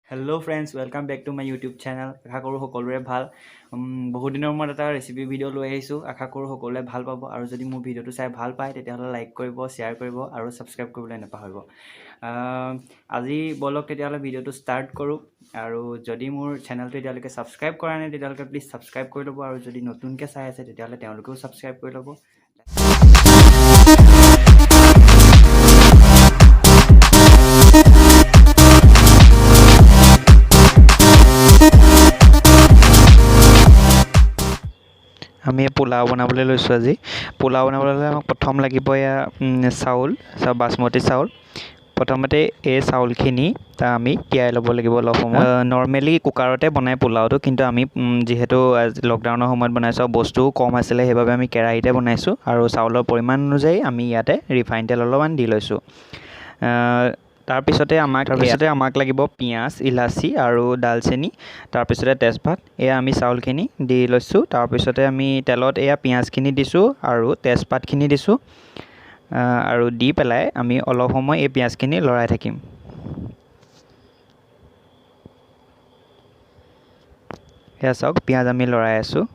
Hello friends, welcome back to my YouTube channel. আশা কৰোঁ সকলোৰে ভাল। বহুত দিনৰ মূৰত এটা ৰেচিপি ভিডিঅ' লৈ আহিছোঁ। আশা কৰোঁ সকলোৱে ভাল পাব আৰু যদি মোৰ ভিডিঅ'টো চাই ভাল পায় তেতিয়াহ'লে লাইক কৰিব, শ্বেয়াৰ কৰিব আৰু ছাবস্ক্ৰাইব কৰিবলৈ নাপাহৰিব। আজি বলক তেতিয়াহ'লে ভিডিঅ'টো ষ্টাৰ্ট কৰোঁ আৰু যদি মোৰ চেনেলটো এতিয়ালৈকে ছাবস্ক্ৰাইব কৰা নাই তেতিয়াহ'লে প্লিজ ছাবস্ক্ৰাইব কৰি ল'ব আৰু যদি নতুনকৈ চাই আছে তেতিয়াহ'লে তেওঁলোকেও ছাবস্ক্ৰাইব কৰি ল'ব। আমি পোলাও বনাবলৈ লৈছোঁ আজি। পোলাও বনাবলৈ হ'লে আমাক প্ৰথম লাগিব চাউল বাসমতি চাউল। প্ৰথমতে এই চাউলখিনি আমি তিয়াই ল'ব লাগিব অলপ সময়। নৰ্মেলি কুকাৰতে বনাই পোলাওটো, কিন্তু আমি যিহেতু লকডাউনৰ সময়ত বনাইছোঁ বস্তুও কম আছিলে, সেইবাবে আমি কেৰাহীতে বনাইছোঁ আৰু চাউলৰ পৰিমাণ অনুযায়ী আমি ইয়াতে ৰিফাইন তেল অলপমান দি লৈছোঁ। তাৰপিছতে আমাক লাগিব পিঁয়াজ, ইলাচি আৰু ডালচেনি, তাৰপিছতে তেজপাত। এয়া আমি চাউলখিনি দি লৈছোঁ। তাৰপিছতে আমি তেলত এয়া পিঁয়াজখিনি দিছোঁ আৰু তেজপাতখিনি দিছোঁ আৰু দি পেলাই আমি অলপ সময় এই পিঁয়াজখিনি লৰাই থাকিম। সেয়া চাওক, পিঁয়াজ আমি লৰাই আছোঁ।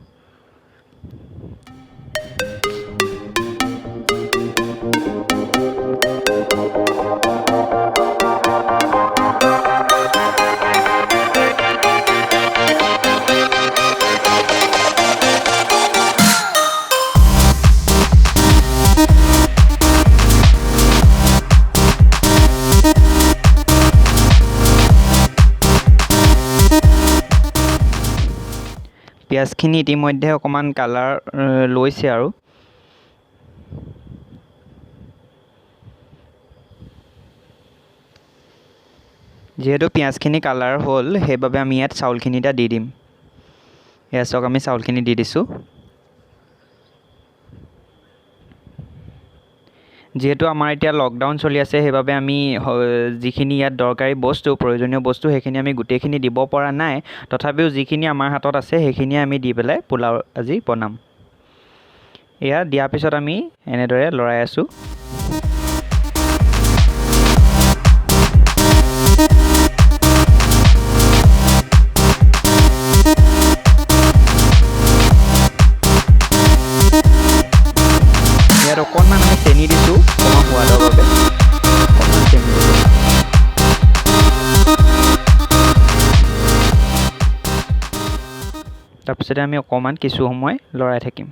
পিঁয়াজখিনি ইতিমধ্যে অকণমান কালাৰ লৈছে আৰু যিহেতু পিঁয়াজখিনি কালাৰ হ'ল সেইবাবে আমি ইয়াত চাউলখিনি এতিয়া দি দিম। এয়া চাওক, আমি চাউলখিনি দি দিছোঁ। যিহেতু আমাৰ এতিয়া লকডাউন চলি আছে সেইবাবে আমি যিখিনি ইয়াত দৰকাৰী বস্তু, প্ৰয়োজনীয় বস্তু সেইখিনি আমি গোটেইখিনি দিব পৰা নাই। তথাপিও যিখিনি আমাৰ হাতত আছে সেইখিনিয়ে আমি দি পেলাই পোলাও আজি বনাম। এয়া দিয়াৰ পিছত আমি এনেদৰে লৰাই আছোঁ। ইয়াত অকণমান আমি চেনি দিছোঁ অকণমান সোৱাদৰ বাবে। অকণমান চেনি দিছোঁ। তাৰপিছতে আমি অকণমান কিছু সময় লৰাই থাকিম।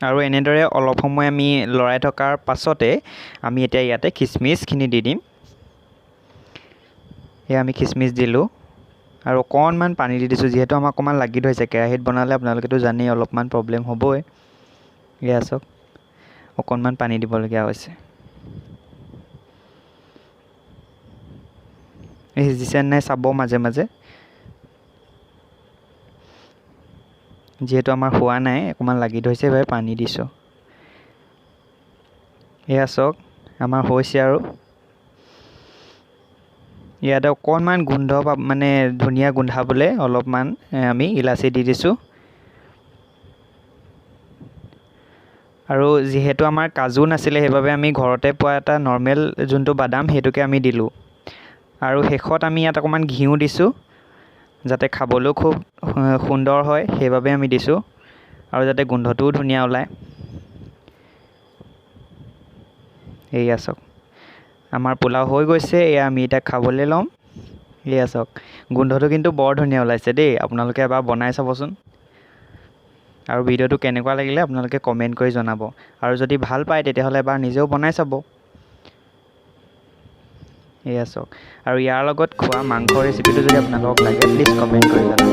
আৰু এনেদৰে অলপ সময় আমি লৰাই থকাৰ পাছতে আমি এতিয়া ইয়াতে কিচমিচখিনি দি দিম। এয়া আমি কিচমিচ দিলোঁ আৰু অকণমান পানী দি দিছোঁ, যিহেতু আমাক অকণমান লাগি ধৰিছে। কেৰাহীত বনালে আপোনালোকেতো জানেই অলপমান প্ৰব্লেম হ'বই। এয়া চাওক, অকণমান পানী দিবলগীয়া হৈছে। সিজিছে নাই চাব মাজে মাজে। যিহেতু আমাৰ হোৱা নাই, অকণমান লাগি ধৰিছে, সেইবাবে পানী দিছোঁ। এয়া চাওক, আমাৰ হৈছে আৰু ইয়াতে অকণমান গোন্ধ মানে ধুনীয়া গোন্ধাবলৈ অলপমান আমি ইলাচি দি দিছোঁ। আৰু যিহেতু আমাৰ কাজু নাছিলে সেইবাবে আমি ঘৰতে পোৱা এটা নৰ্মেল যোনটো বাদাম সেইটোকে আমি দিলোঁ। আৰু শেষত আমি ইয়াত অকণমান ঘিউ দিছোঁ, যাতে খাবলৈও খুব সুন্দৰ হয় সেইবাবে আমি দিছোঁ আৰু যাতে গোন্ধটোও ধুনীয়া ওলায়। এয়া চাওক, আমাৰ পোলাও হৈ গৈছে। এয়া আমি এতিয়া খাবলৈ ল'ম। এয়া চাওক, গোন্ধটো কিন্তু বৰ ধুনীয়া ওলাইছে দেই। আপোনালোকে এবাৰ বনাই চাবচোন। আৰু ভিডিঅ'টো কেনেকুৱা লাগিলে আপোনালোকে কমেণ্ট কৰি জনাব। আৰু যদি ভাল পায় তেতিয়াহ'লে এবাৰ নিজেও বনাই চাব। এয়া চাওক আৰু ইয়াৰ লগত খোৱা মাংসৰ ৰেচিপিটো যদি আপোনালোকক লাগে প্লিজ কমেণ্ট কৰি জনাব